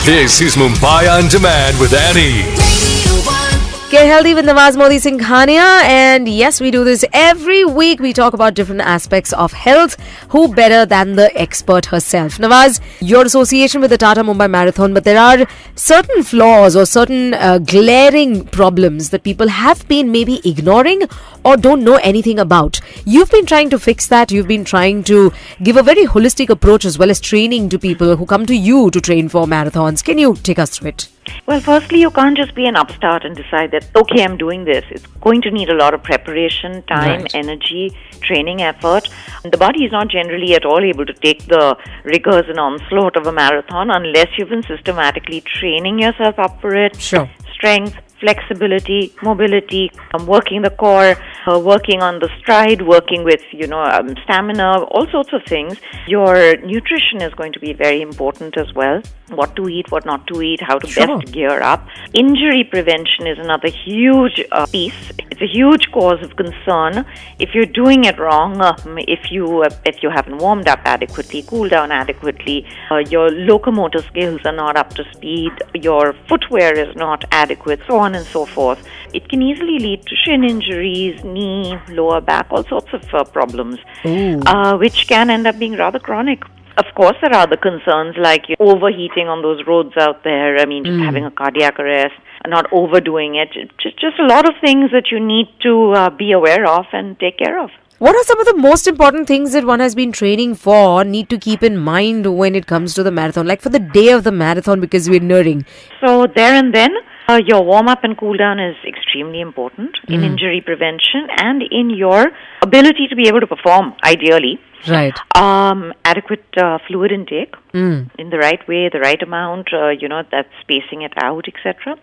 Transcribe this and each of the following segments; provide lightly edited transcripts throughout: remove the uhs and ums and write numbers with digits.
This is Mumbai On Demand with Annie. Get healthy with Nawaz Modi Singhania, and yes, we do this every week. We talk about different aspects of health. Who better than the expert herself? Nawaz, your association with the Tata Mumbai Marathon, but there are certain flaws or certain glaring problems that people have been maybe ignoring or don't know anything about. You've been trying to fix that. You've been trying to give a very holistic approach as well as training to people who come to you to train for marathons. Can you take us through it? Well, firstly, you can't just be an upstart and decide that, okay, I'm doing this. It's going to need a lot of preparation, time, Right. energy, training effort. The body is not generally at all able to take the rigors and onslaught of a marathon unless you've been systematically training yourself up for it. Sure. Strength, flexibility, mobility, working the core, working on the stride, working with, stamina, all sorts of things. Your nutrition is going to be very important as well. What to eat, what not to eat, how to Sure. best gear up. Injury prevention is another huge piece. It's a huge cause of concern. If you're doing it wrong, if you haven't warmed up adequately, cooled down adequately, your locomotor skills are not up to speed, your footwear is not adequate, so on and so forth. It can easily lead to shin injuries, knee, lower back, all sorts of problems, which can end up being rather chronic. Of course, there are other concerns like overheating on those roads out there. I mean, just having a cardiac arrest, not overdoing it. Just a lot of things that you need to be aware of and take care of. What are some of the most important things that one has been training for, need to keep in mind when it comes to the marathon, like for the day of the marathon, because we're nearing? So there and then, your warm-up and cool-down is extremely important in injury prevention and in your ability to be able to perform, ideally. Right. Adequate fluid intake in the right way, the right amount, that's spacing it out, etc.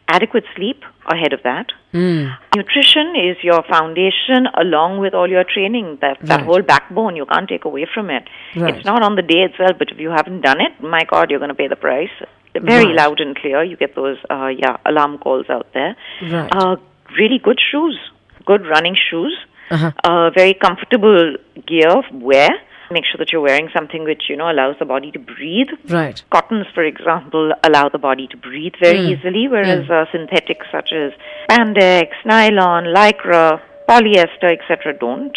Adequate sleep ahead of that. Nutrition is your foundation along with all your training. That whole backbone, you can't take away from it. Right. It's not on the day itself, but if you haven't done it, my God, you're going to pay the price. Very Right. loud and clear. You get those alarm calls out there. Right. Really good shoes, good running shoes. Very comfortable gear wear. Make sure that you're wearing something which, allows the body to breathe. Right. Cottons, for example, allow the body to breathe very easily, whereas synthetics such as spandex, nylon, lycra, polyester, etc. don't.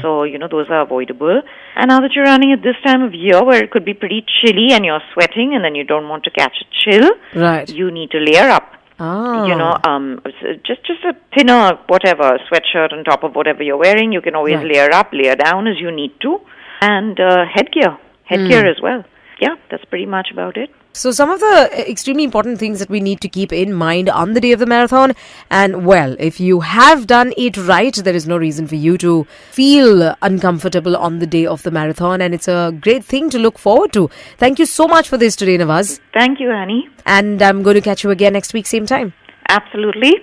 So, those are avoidable. And now that you're running at this time of year where it could be pretty chilly and you're sweating and then you don't want to catch a chill, Right. you need to layer up. Just a thinner, whatever, sweatshirt on top of whatever you're wearing. You can always Right. layer up, layer down as you need to. And headgear as well. Yeah, that's pretty much about it. So some of the extremely important things that we need to keep in mind on the day of the marathon. And well, if you have done it right, there is no reason for you to feel uncomfortable on the day of the marathon. And it's a great thing to look forward to. Thank you so much for this today, Nawaz. Thank you, Annie. And I'm going to catch you again next week, same time. Absolutely.